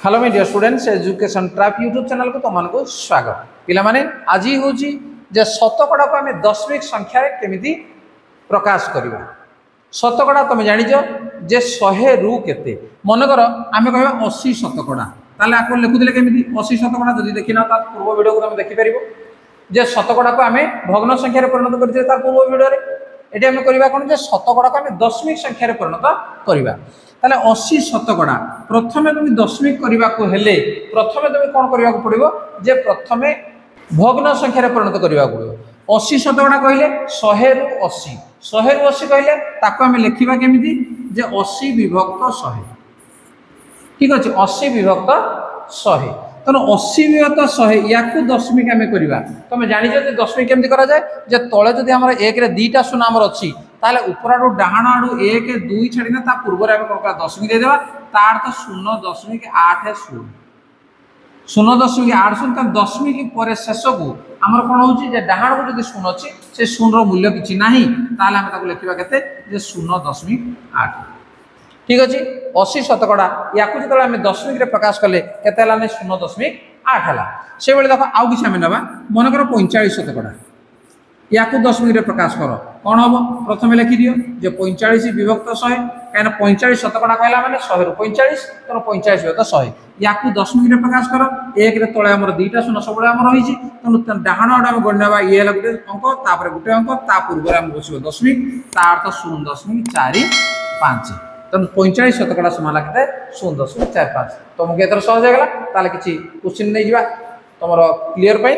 Hello my dear students education trap YouTube channel को तुमको स्वागत पिला माने आज हूँ जे शतकड़ा को आम दशमिक संख्या केमिति प्रकाश करवा। शतकड़ा तुम जानिच जे 100 रु केते मनकर आम कह 80 शतकड़ा ताले आपको लिखुले केमिति 80 शतकड़ा जदि देखि ना ता पूर्व वीडियो को तुम देखि परिबो जे शतकड़ा को आम भग्न संख्या रे परिणत करथिले तार पूर्व वीडियो रे एटी आम करबा कोन जे शतकड़ा को आम दशमिक संख्या रे परिणत करबा। ताले 80 शतकड़ा प्रथमे तुम दशमिक करबा को हेले प्रथमे तुम कोन करबा को पड़िबो जे प्रथमे भग्न संख्या रे परिणत करबा को 80 शतकड़ा कहले 100 रु 80 100 रु 80 कहले ताको आम लिखिबा केमिति जे 80 विभक्त 100 ठीक अछि 80 विभक्त 100 तनो 80 विभक्त 100 याकू दशमिक आम करबा। तुम जानि जे दशमिक केमिति करा जाय जे तळे जदि हमर 1 रे दुईटा शून्य हमर अछि ताले ऊपर आडू डाहाण आडू 1 2 छाड़ीना ता पूर्व रे आम कोन दशमिक दे देबा तार तो 0.80 0.80 ता दशमिक पर शेष को हमर कोन होची जे डाहाण को जदि शून्य अछि से शून्य रो मूल्य किछि नाही ताले हम ताको लिखिबा केते जे 0.8 ठीक अछि 80 शतकड़ा याकू जतले हम दशमिक रे प्रकाश करले केते हला ने 0.8 हला से बेले देखो आउ किछ हम नबा मन कर 45 शतकड़ा याकू दशमिक रे प्रकाश कर कौन हम प्रथम लिखि दियो जे 45 विभक्त 100 कहना 45 शतकड़ा कहला माने 100 रु 45 तो 45 विभक्त 100 याकू दशमिक रे प्रकाश कर एक रे तळे हमर दुईटा शून्य सबले हमर रहिछि तनु डाहाण आडा हम गणनाबा ये हला गुटे अंक तापर गुटे अंक ता पूर्व रे हम बसिबो दशमिक तार तो 0.45 तनु 45 शतकड़ा समान लागते 0.45 तुमके एतर सहज हे गला ताले किछि क्वेश्चन नै जिबा तमरो क्लियर पई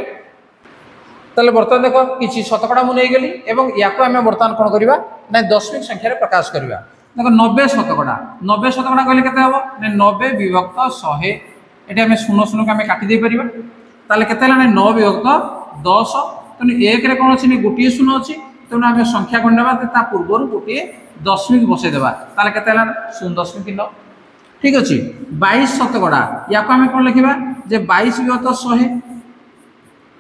ताले बर्तमान देखो किछि शतकड़ा मु नै गेली एवं याको हम बर्तमान कोन करबा नै दशमिक संख्या रे प्रकाश करबा। देखो 90 शतकड़ा कहले केते हबो नै 90 विभक्त 100 एटा हम 00 के हम काटि दे परिबा ताले केते हला नै 9 विभक्त 10 तनु 1 रे कोन अछि नै गोटिए शून्य अछि तनु हम संख्या गणनाबा ता पूर्व रु गोटिए दशमिक बसे देबा ताले केते हला 0.9 ठीक अछि। 22 शतकड़ा याको हम कोन लिखिबा जे 22 विभक्त 100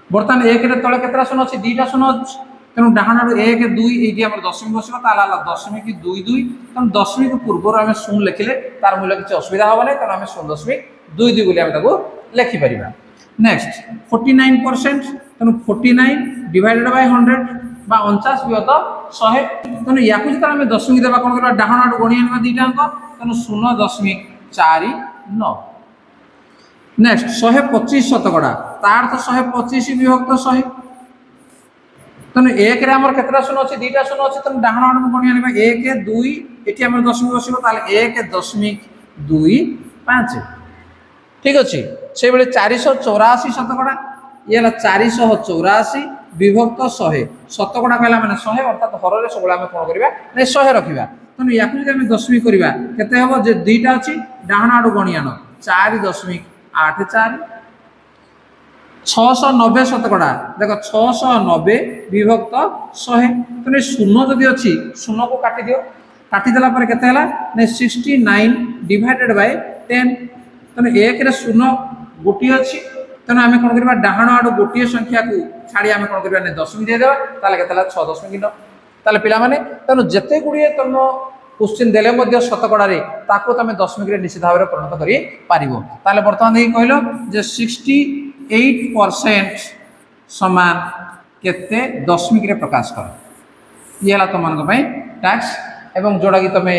बर्तमान 1 रे तळे केतरा शून्य अछि दुईटा शून्य अछि तनु डाहाण 1 2 एटी हमर दशमिक बसिबा ताला 0.22 तनु दशमिक पूर्व हम 0 लिखिले तार मूल्य किछ असुविधा होबा नै तनु हम 0.22 बोली हम ताको लिखि परिबा। नेक्स्ट 49% तनु 49 डिवाइडेड बाय 100 बा 49 विभक्त 100 तनु याकू जता हम दशमिक देबा कोन करबा डाहाण आडू गणिया नबा दुईटा अंक तनु 0.49 नेक्स्ट 125 शतकड़ा तार तो 125 विभक्त 100 तनु 1 रे हमर केतरा शून्य अछि दुईटा शून्य अछि तनु डाहाण आडू गणिया नबा 1 2 एटी हमर दशमिक बसिबो ताले 1.25 ठीक अछि से बेले 484 शतकड़ा ये हला 484 विभक्त 100 शतकड़ा कहला माने 100 अर्थात हर रे सबला हम कोन करबा नै 100 रखिबा तनु याकू जे हम दशमिक करबा केते हबो जे दुईटा अछि डाहाण आडू गणिया न 4.84 690 शतकड़ा देखो 690 विभक्त 100 तने शून्य जदि अछि शून्य को काटि दियो काटि देला पर केते हला ने 69 डिवाइडेड बाय 10 तने 1 रे शून्य गोटी अछि तने हम कोन करबा डाहाण आडू गोटी संख्या को छाडी हम कोन करबा ने दशमिक दे देबा ताले केते हला 6.9 ताले पिला माने तनु जते गुडिए तम क्वेश्चन देले मध्य शतकड़ा रे ताको तमे दशमिक रे निश्चित भाव रे परिणत करि पारिबो ताले वर्तमान देखि कहलो जे 68% समान केते दशमिक रे प्रकाश कर ये हला तमन पई टास्क एवं जोडा कि तमे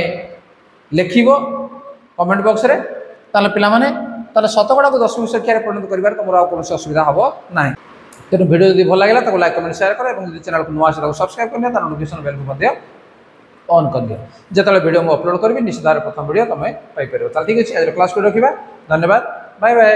लिखिबो कमेंट बॉक्स रे ताले पिला माने ताले शतकड़ा को दशमिक संख्या रे परिणत करिवार तमरा कोनो असुविधा हबो नाही। तेनु वीडियो जदि भल लागला ताको लाइक कमेंट शेयर कर एवं जदि चैनल को नुवा से सब्सक्राइब करने ता नोटिफिकेशन बेल को मध्य ऑन कर दियो जेतले वीडियो मु अपलोड करबी निश्चित भाव प्रथम वीडियो तमे पाई परबो। ताल ठीक अछि आज क्लास को रखिबा धन्यवाद बाय बाय।